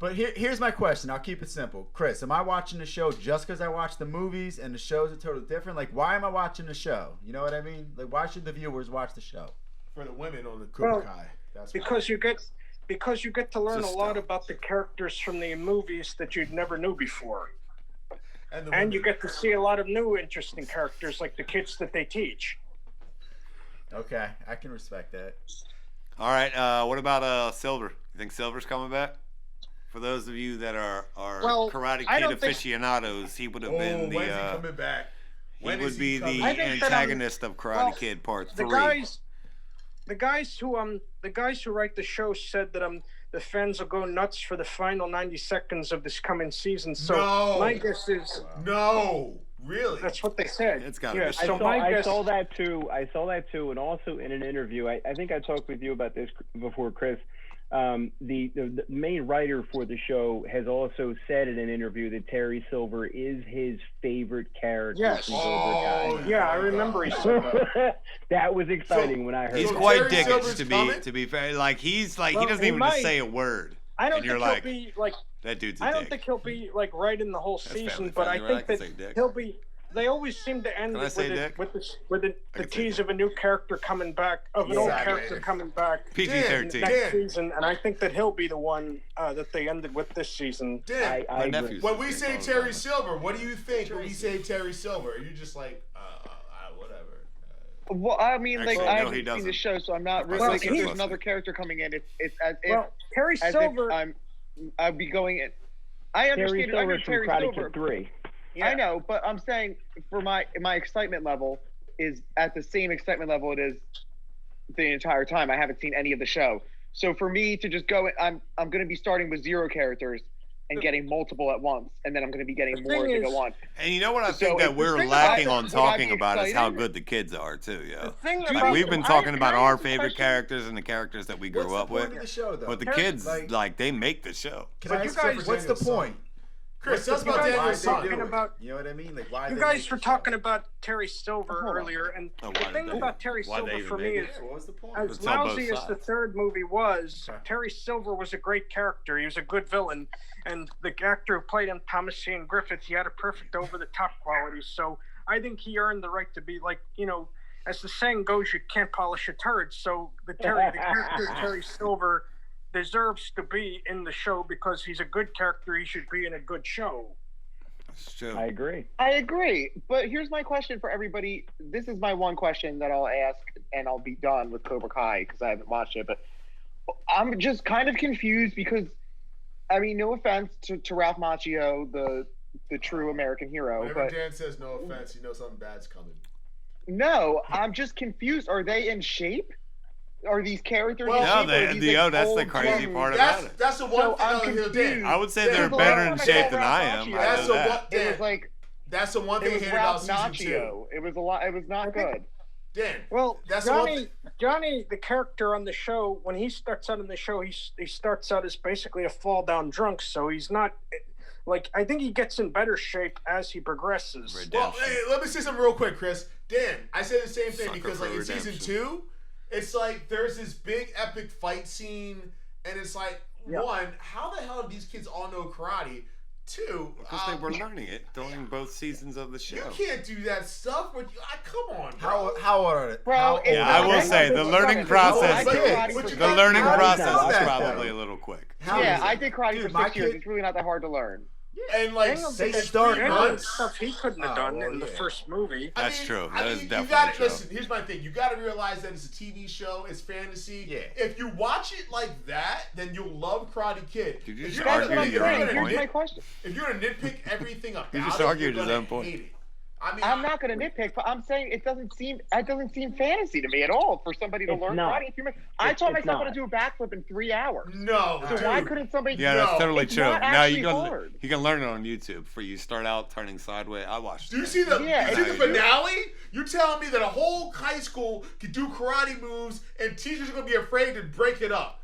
But here's my question. I'll keep it simple. Chris, am I watching the show just because I watch the movies and the shows are totally different? Like, why am I watching the show? You know what I mean? Like, why should the viewers watch the show? For the women on the Cobra Kai. That's because you get to learn a lot about the characters from the movies that you never knew before. And you get to see a lot of new interesting characters like the kids that they teach. Okay, I can respect that. All right, what about Silver? You think Silver's coming back? For those of you that are Karate Kid aficionados, he would have been the. When's he coming back? He would be the antagonist of Karate Kid Part 3. The guys who write the show said that the fans will go nuts for the final 90 seconds of this coming season. So my guess is really. That's what they said. It's got to be. I saw that too, and also in an interview, I think I talked with you about this before, Chris. The main writer for the show has also said in an interview that Terry Silver is his favorite character from Cobra Kai. Yeah, I remember he said that. That was exciting when I heard. He's quite dickish to be fair. Like he doesn't even just say a word. I don't think he'll be like that dude's. I don't think he'll be like right in the whole season, but I think that he'll be. They always seem to end with the tease of a new character coming back, of an old character coming back PG-13 next season, and I think that he'll be the one that they ended with this season. When we say Terry Silver, what do you think when we say Terry Silver? Are you just like, whatever? Well, I mean, Actually, I haven't seen the show, so I'm not really like, if there's another character coming in, it's as if Terry Silver. I'd be going in. I understand Terry Silver 3. Yeah. I know, but I'm saying for my excitement level is at the same excitement level it is the entire time. I haven't seen any of the show. So for me to just go, I'm going to be starting with 0 characters and getting multiple at once, and then I'm going to be getting more as I go on. And you know what I think that we're lacking on talking about is how good the kids are too. Yeah, like we've been talking about our favorite characters and the characters that we grew up with, but the kids like they make the show. What's the point? Chris, tell us about Daniel's son. You know what I mean? Like why? You guys were talking about Terry Silver earlier, and the thing about Terry Silver for me is, as lousy as the third movie was, Terry Silver was a great character. He was a good villain, and the actor who played him, Thomas Ian Griffith, he had a perfect over-the-top quality. So I think he earned the right to be like, as the saying goes, you can't polish a turd. So the character Terry Silver deserves to be in the show because he's a good character. He should be in a good show. I agree. But here's my question for everybody. This is my one question that I'll ask, and I'll be done with Cobra Kai because I haven't watched it. But I'm just kind of confused because, I mean, no offense to Ralph Macchio, the true American hero. Whenever Dan says no offense, you know something bad's coming. No, I'm just confused. Are they in shape? Are these characters? Well, that's the crazy part about it. That's the one thing I would say they're better in shape than I am. That's the one thing I hated about season 2. It was a lot. It was not good. Dan. Well, Johnny, the character on the show, when he starts out in the show, he starts out as basically a fall down drunk. So he's not. Like, I think he gets in better shape as he progresses. Redemption. Well, hey, let me say something real quick, Chris. Dan, I say the same thing because, like, in season 2, it's like there's this big epic fight scene, and it's like, one, how the hell do these kids all know karate? 2, because they were learning it during both seasons of the show. You can't do that stuff. Come on, bro. How are it? Bro, I will say the learning process. The learning process is probably a little quick. I did karate for 6 years. It's really not that hard to learn. Yeah, and like they start stuff he couldn't have done in the first movie. That's true. That is definitely you gotta, true. Listen, here's my thing. You got to realize that it's a TV show. It's fantasy. Yeah. If you watch it like that, then you'll love Karate Kid. Did you just argue your own point? Here's my question. If you're gonna nitpick everything about you just argued his own point. Hate it. I mean, I'm not going to nitpick, but I'm saying it doesn't seem fantasy to me at all for somebody to learn karate. I taught myself how to do a backflip in 3 hours. No, so why couldn't somebody? Yeah, that's totally true. Now you can learn it on YouTube. For you start out turning sideways. I watched. Do you see the finale? You're telling me that a whole high school can do karate moves and teachers are going to be afraid to break it up.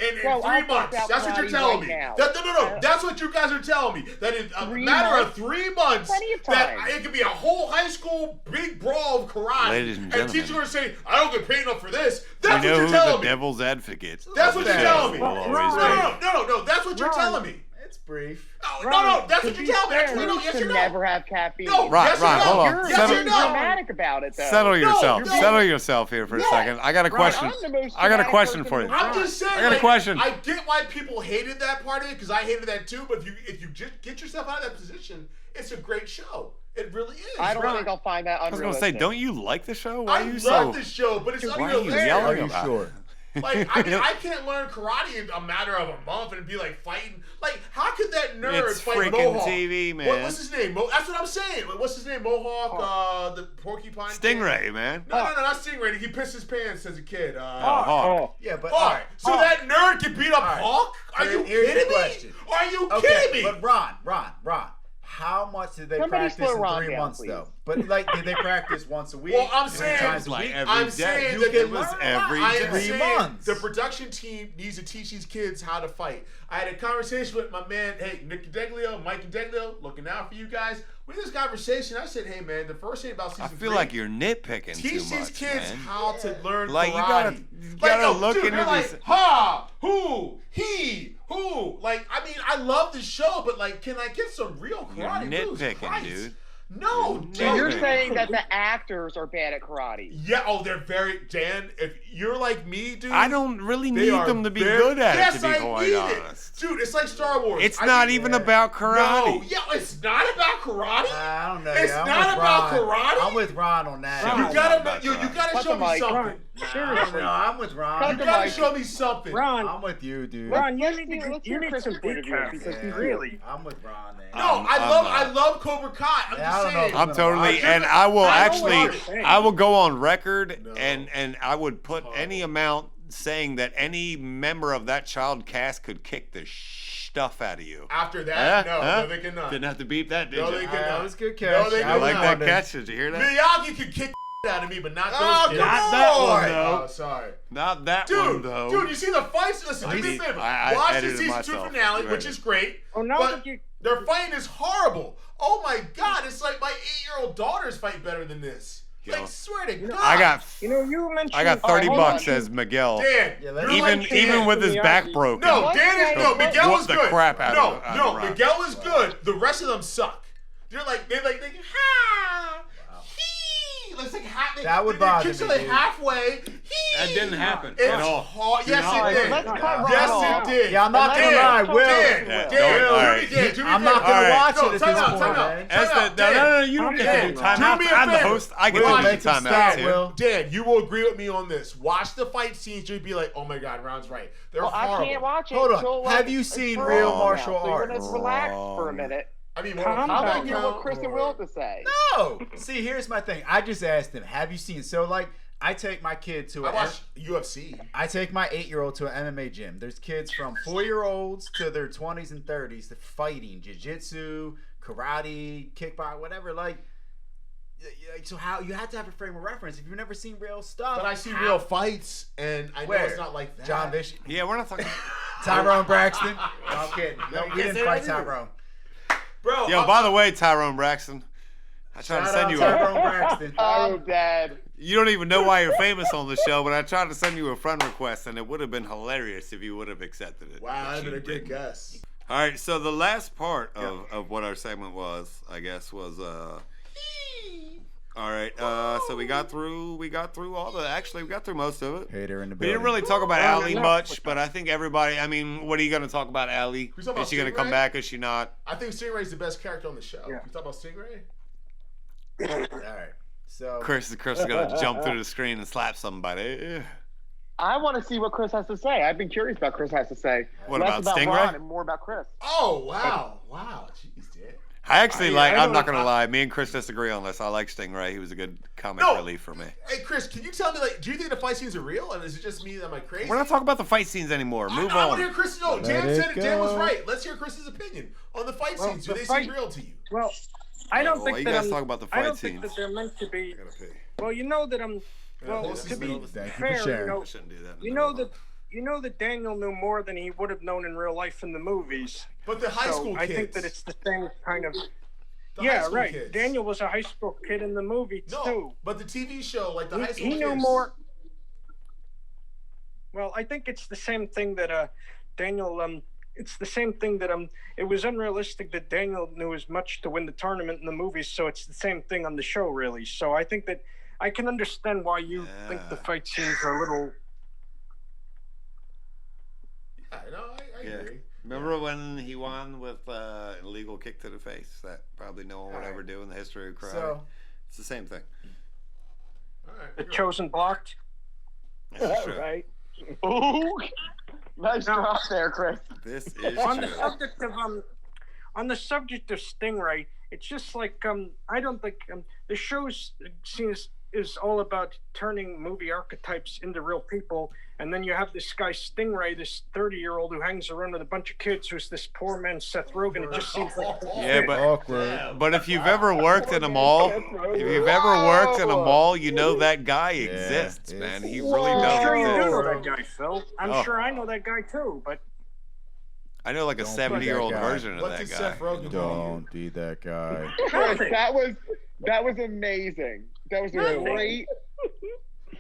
in 3 months. That's what you're telling me. No. That's what you guys are telling me. That in a matter of 3 months, that it could be a whole high school big brawl of karate. Ladies and gentlemen, teachers are saying, I don't get paid enough for this. That's what you're telling me. The devil's advocate. That's what you're telling me. No. That's what you're telling me. It's brief. No. That's what you're telling me. Yes, you never have caffeine. No, Ron, hold on. You're dramatic about it, though. Settle yourself here for a second. I got a question. I got a question for you. I'm just saying. I got a question. I get why people hated that part of it because I hated that too. But if you just get yourself out of that position, it's a great show. It really is. I don't think I'll find that unrealistic. I was gonna say, don't you like the show? Why I love this show, but it's unrealistic. Why are you yelling about it? Like, I can't learn karate in a matter of a month and be like fighting. Like, how could that nerd fight Mohawk? TV, man. What's his name? That's what I'm saying. What's his name? Mohawk, the porcupine. Stingray, man. No, not Stingray. He pissed his pants as a kid. Hawk. Yeah, but all right. So that nerd can beat up Hawk? Are you kidding me? Are you kidding me? But Ron. How much did they practice in 3 months, though? But did they practice once a week? Well, I'm saying, I'm saying that it was every day. 3 months. The production team needs to teach these kids how to fight. I had a conversation with my man, Nick Deglio, Mike Deglio, looking out for you guys. We had this conversation. I said, hey, man, the first thing about season 3. I feel like you're nitpicking too much, teach these kids man. how to learn like, karate. You gotta look into this. Ha, who, he, who. Like, I mean, I love this show, but like, can I get some real karate moves? You're nitpicking, dude. No, so you're saying that the actors are bad at karate? Yeah. They're very Dan. If you're like me, dude, I don't really need them to be good at it. To be quite honest, dude, it's like Star Wars. It's not even about karate. No, it's not about karate. I don't know. It's not about karate. I'm with Ron on that. You gotta show me something. Seriously, no, I'm with Ron. You gotta show me something. Ron, I'm with you, dude. Ron, you need some boot camp. Really, I'm with Ron. Man. No, I love Cobra Kai. I'm just saying. I'm totally, and I will I will go on record and I would put any amount saying that any member of that child cast could kick the stuff out of you. After that, no, they cannot. Didn't have to beep that, did you? No, they cannot. That was good catch. No, they I like that catch. Did you hear that? Miyagi could kick out of me, but not those kids. Not that one, though. Oh, sorry. Not that one, though. Dude, you see the fights? Listen, do me a favor. Watch the season 2 finale, which is great. But their fighting is horrible. Oh my God, it's like my 8-year-old daughters fight better than this. Like, swear to God. I got $30 says Miguel. Dan, even with his back broken. No, Miguel was good. The crap out of No, Miguel was good. The rest of them suck. They're ha, he. It's like that would bother me. Like halfway. That didn't happen at all. Yes, it did. Yes, it did. Yeah, I'm not gonna lie. I'm not gonna watch it at this point. No, you don't get to do timeout. I'm the host. I get to do timeout too. Dan, you will agree with me on this. Watch the fight scenes. You'd be like, oh my God, Ron's right. They're horrible. I can't watch it. Hold on. Have you seen real martial arts? Let's relax for a minute. I mean, how about you know what Chris and Will have to say? No. See, here's my thing. I just asked him, have you seen? So, like, I take my kid to I watch UFC. I take my 8-year-old to an MMA gym. There's kids from 4-year-olds to their 20s and 30s that fighting jiu-jitsu, karate, kickbox, whatever. Like, so how you have to have a frame of reference if you've never seen real stuff. But I see real fights, and I know it's not like that. John Bishop. Yeah, we're not talking. Tyrone Braxton. No, I'm kidding. No, we didn't fight Tyrone. Bro, by the way, Tyrone Braxton, I tried to send you Tyrone Braxton. Oh, Dad. You don't even know why you're famous on the show, but I tried to send you a friend request, and it would have been hilarious if you would have accepted it. Wow, that'd been a good guess. All right, so the last part of what our segment was, I guess, was all right, so we got through most of it. Hater in the building. We didn't really talk about Allie much, but I think everybody, I mean, what are you going to talk about Allie? Is she going to come back? Is she not? I think Stingray's the best character on the show. Yeah. You talk about Stingray? All right. So Chris is going to jump through the screen and slap somebody. I want to see what Chris has to say. I've been curious about what Chris has to say. What Less about Stingray? Ron and more about Chris. Oh, wow. Wow. Jeez, dude. I actually I'm not going to lie. Me and Chris disagree on this. I like Stingray. He was a good comic relief for me. Hey, Chris, can you tell me, do you think the fight scenes are real? And is it just me that am I crazy? We're not talking about the fight scenes anymore. Move on. I want to hear Chris. No, Dan was right. Let's hear Chris's opinion on the fight scenes. Do they seem real to you? Well, I don't think you that guys talk about the fight I don't scenes. think that they're meant to be. Well, you know that I'm. Well, to be fair, you know that that Daniel knew more than he would have known in real life in the movies. But the high school kids. I think that it's the same kind of. Right. Kids. Daniel was a high school kid in the movie too. But the TV show, like the high school kids. He knew more. Well, I think it's the same thing that Daniel. It's the same thing that It was unrealistic that Daniel knew as much to win the tournament in the movies, so it's the same thing on the show, really. So I think that I can understand why you think the fight scenes are a little. I agree. Remember when he won with an illegal kick to the face that probably no one would ever do in the history of karate? So, it's the same thing. All right, the chosen blocked. That's true. Right. Ooh, nice drop there, Chris. This is on true. The subject of Stingray. It's just like I don't think the show is all about turning movie archetypes into real people, and then you have this guy Stingray, this 30-year-old who hangs around with a bunch of kids, who's this poor man Seth Rogen. It just seems like but if you've ever worked in a mall, you know that guy exists, man. He really does. I'm sure you do know that guy, Phil. I'm sure I know that guy too, but. I know like a 70-year-old version of that guy. Don't be that guy. That was amazing. That was a great.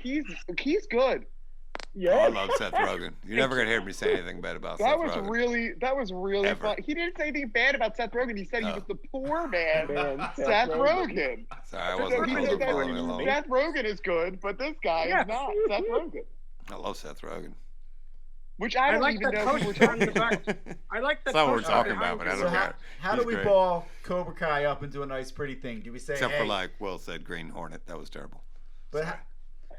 He's good. Yeah, I love Seth Rogen. You're never gonna hear me say anything bad about Seth Rogen. That was really fun. He didn't say anything bad about Seth Rogen. He said he was the poor man, Seth Rogen. Sorry, I wasn't following along. Seth Rogen is good, but this guy is not Seth Rogen. I love Seth Rogen. Which I don't even know. I like that. That's not what we're talking about, but I don't care. How do we ball Cobra Kai up into a nice, pretty thing? Do we say, except for like Will said, Green Hornet? That was terrible. But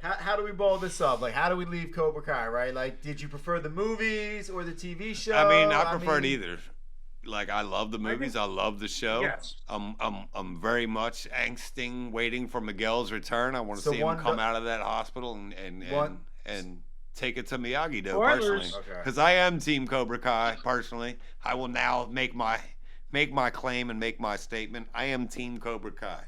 how do we ball this up? Like, how do we leave Cobra Kai? Right? Like, did you prefer the movies or the TV show? I mean, I preferred either. Like, I love the movies. I love the show. Yes. I'm very much angsting, waiting for Miguel's return. I want to see him come out of that hospital and take it to Miyagi-Do personally, because I am Team Cobra Kai personally. I will now make my claim and make my statement. I am Team Cobra Kai.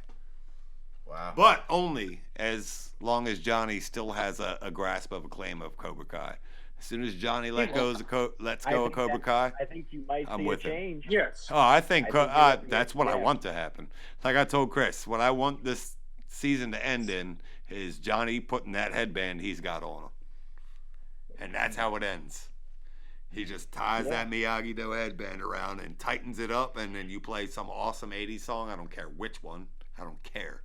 Wow. But only as long as Johnny still has a grasp of a claim of Cobra Kai. As soon as Johnny lets go of Cobra Kai, I think you might see a change. Yes. Oh, I think that's what I want to happen. Like I told Chris, what I want this season to end in is Johnny putting that headband he's got on him. And that's how it ends. He just ties that Miyagi-Do headband around and tightens it up, and then you play some awesome 80s song. I don't care which one. I don't care.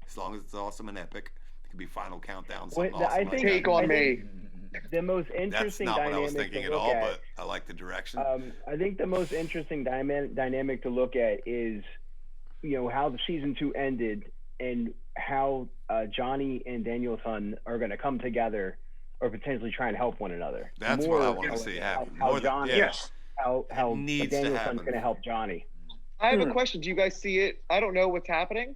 As long as it's awesome and epic. It could be Final Countdown, something awesome. I think Take on Me. The most interesting dynamic. That's not what I was thinking at all, but I like the direction. I think the most interesting dynamic to look at is, how the season 2 ended and how Johnny and Daniel's son are going to come together or potentially try and help one another. That's what I want to see happen. How Daniel's son's going to help Johnny. I have a question. Do you guys see it? I don't know what's happening.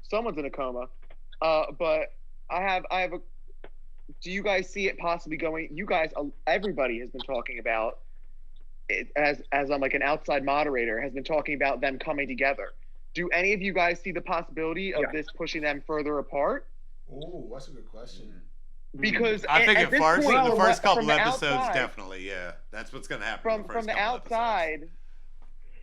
Someone's in a coma. But I have a. Do you guys see it possibly going? You guys, everybody has been talking about it as I'm like an outside moderator, has been talking about them coming together. Do any of you guys see the possibility of this pushing them further apart? Oh, that's a good question. Because I think in the first couple episodes, definitely, that's what's going to happen. From the outside,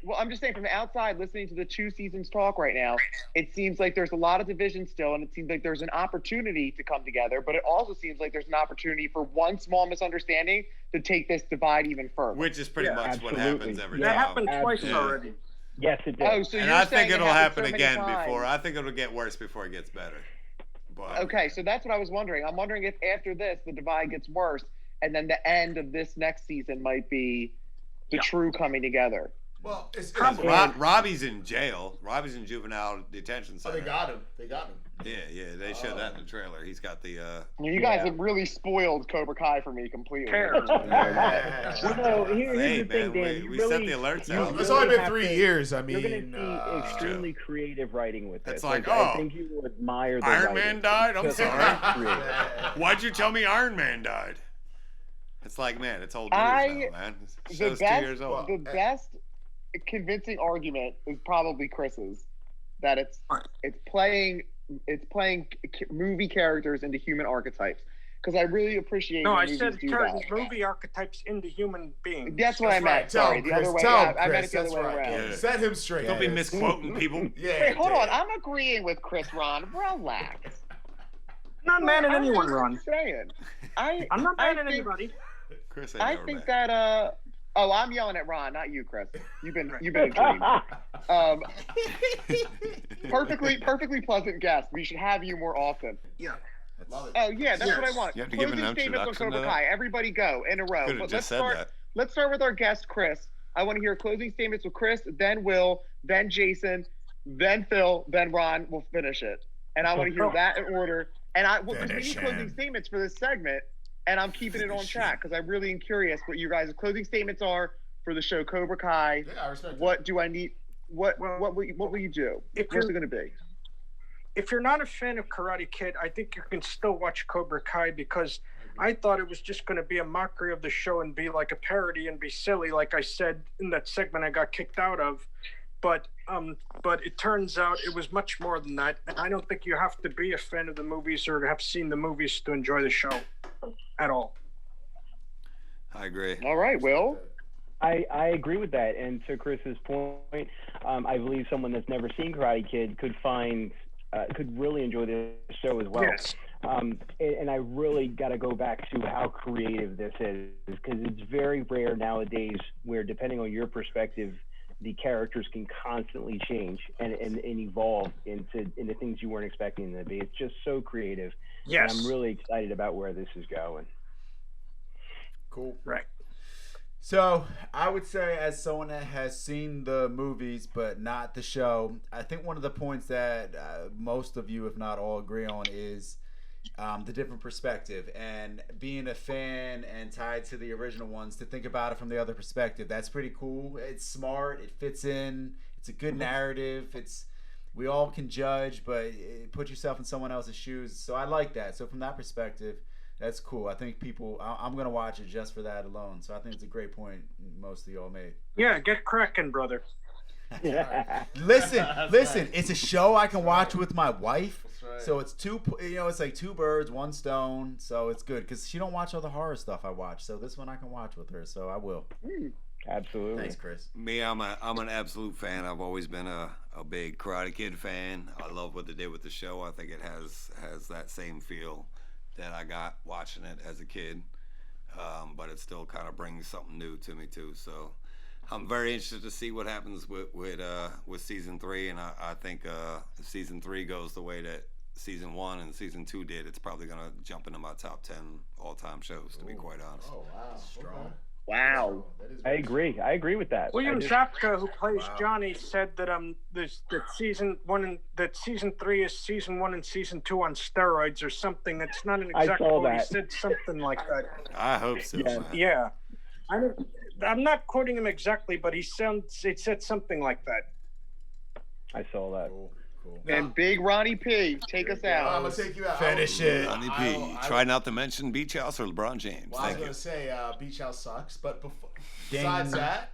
well, I'm just saying, from the outside, listening to the 2 seasons talk right now, it seems like there's a lot of division still, and it seems like there's an opportunity to come together, but it also seems like there's an opportunity for one small misunderstanding to take this divide even further. Which is pretty much what happens every time. That happened twice already. Yes, it did. Oh, so and I think it'll happen again before. I think it'll get worse before it gets better. But, okay, so that's what I was wondering. I'm wondering if after this, the divide gets worse, and then the end of this next season might be the true coming together. Well, Robbie's in jail. Robbie's in juvenile detention center. Oh, they got him. Yeah, they showed that in the trailer. He's got the. You guys have really spoiled Cobra Kai for me completely. Here's the thing, Dan. We set the alerts out. It's only been 3 years. I mean, you're going to see extremely creative writing with this. It's like, I think you will admire the Iron Man died? I'm sorry. Why'd you tell me Iron Man died? It's like, man, it's old news now, man. The show's 2 years old. The best convincing argument is probably Chris's, that it's playing movie characters into human archetypes. because I really appreciate. No, I said turn movie archetypes into human beings. That's what I meant. Sorry, the other way. I meant it the other way around. Yeah. Set him straight. Don't be misquoting people. Yeah. Wait, hold on. I'm agreeing with Chris. Ron, relax. I'm not mad at anyone, Ron. I'm not mad at anybody. Chris, I think that. Oh, I'm yelling at Ron, not you, Chris. You've been intrigued. Perfectly pleasant guest. We should have you more often. Yeah. Oh yeah, that's what I want. You have to give an introduction to Cobra Kai. Everybody go in a row. But let's start with our guest, Chris. I want to hear closing statements with Chris, then Will, then Jason, then Phil, then Ron. We'll finish it, and I want to hear that in order. And we need closing statements for this segment. And I'm keeping it on track because I really am curious what you guys' closing statements are for the show Cobra Kai. Yeah, I respect what do I need? What will you do? What's it going to be? If you're not a fan of Karate Kid, I think you can still watch Cobra Kai because I thought it was just going to be a mockery of the show and be like a parody and be silly, like I said in that segment I got kicked out of. But it turns out it was much more than that. And I don't think you have to be a fan of the movies or have seen the movies to enjoy the show at all. I agree. All right, Will. I agree with that. And to Chris's point, I believe someone that's never seen Karate Kid could really enjoy this show as well. Yes. And I really got to go back to how creative this is because it's very rare nowadays where, depending on your perspective, the characters can constantly change and evolve into things you weren't expecting them to be. It's just so creative. Yes. And I'm really excited about where this is going. Cool. Right. So I would say, as someone that has seen the movies but not the show, I think one of the points that most of you, if not all, agree on is the different perspective, and being a fan and tied to the original ones, to think about it from the other perspective. That's pretty cool. It's smart. It fits in. It's a good narrative. We all can judge, but put yourself in someone else's shoes. So I like that. So from that perspective, that's cool. I think I'm going to watch it just for that alone. So I think it's a great point most of y'all made. Yeah, get cracking, brother. Listen, it's a show I can watch with my wife. Right. So it's it's like two birds, one stone. So it's good because she don't watch all the horror stuff I watch. So this one I can watch with her. So I will. Absolutely. Thanks, Chris. Me, I'm an absolute fan. I've always been a big Karate Kid fan. I love what they did with the show. I think it has that same feel that I got watching it as a kid. But it still kind of brings something new to me too. So I'm very interested to see what happens with season 3, and I think if season 3 goes the way that season 1 and season 2 did, it's probably gonna jump into my top 10 all-time shows. To be quite honest. Oh wow, strong. Wow, I agree with that. William Zabka, who plays Johnny, said that that season 3 is season 1 and season 2 on steroids or something. It's not an exact quote. He said something like that. I hope so. Yeah. I'm not quoting him exactly, but it said something like that. I saw that. Cool. And Big Ronnie P, take us out. I'm gonna take you out. Finish it. Ronnie P. Try not to mention Beach House or LeBron James. Well, I was gonna say Beach House sucks, but besides that,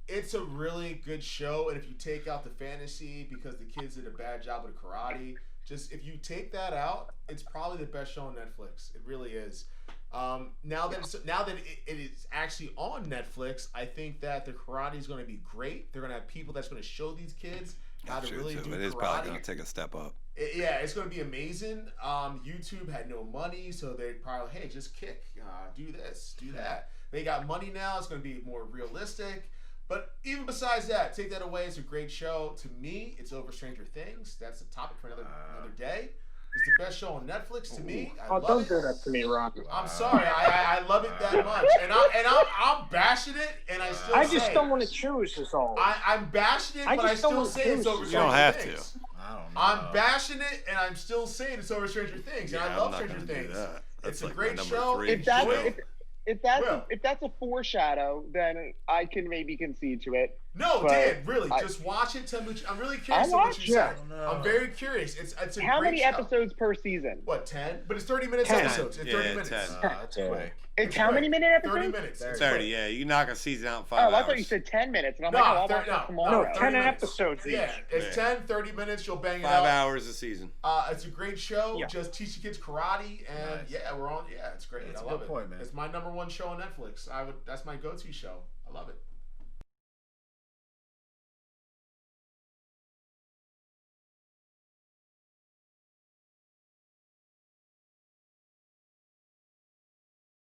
it's a really good show. And if you take out the fantasy because the kids did a bad job with karate, if you take that out, it's probably the best show on Netflix. It really is. Now that it is actually on Netflix, I think that the karate is going to be great. They're going to have people that's going to show these kids how to really do karate. It is probably going to take a step up. It's going to be amazing. YouTube had no money, so they probably, hey, just kick, do this, do that. They got money now. It's going to be more realistic. But even besides that, take that away. It's a great show. To me, it's over Stranger Things. That's a topic for another day. It's the best show on Netflix to me. Don't do that to me, Ron. I'm sorry. I love it that much, and I'm bashing it, and I just don't want to choose. Is all. I'm bashing it, but I still say it's over Stranger Things. You don't have to. I don't know. I'm bashing it, and I'm still saying it's over Stranger Things, and I love Stranger Things. It's a great show. If that's a foreshadow, then I can maybe concede to it. No, Dan, really, just watch it. Tell me. I'm really curious on what you said. I'm very curious. It's a How great many show. episodes per season? What, 10? But it's 30 minutes episodes. It's 30 minutes. 10. That's quick. It's how many minute episodes? 30 minutes. 30, yeah. You knock a season out in 5 hours. I thought you said 10 minutes. And I'm I'll watch that tomorrow. No, 10 episodes each. Yeah, it's 10, 30 minutes. You'll bang it 5 out. hours a season. It's a great show. Just teach the kids karate. And we're on. Yeah, it's great. I love it. Point, man. It's my #1 show on Netflix. That's my go-to show. I love it.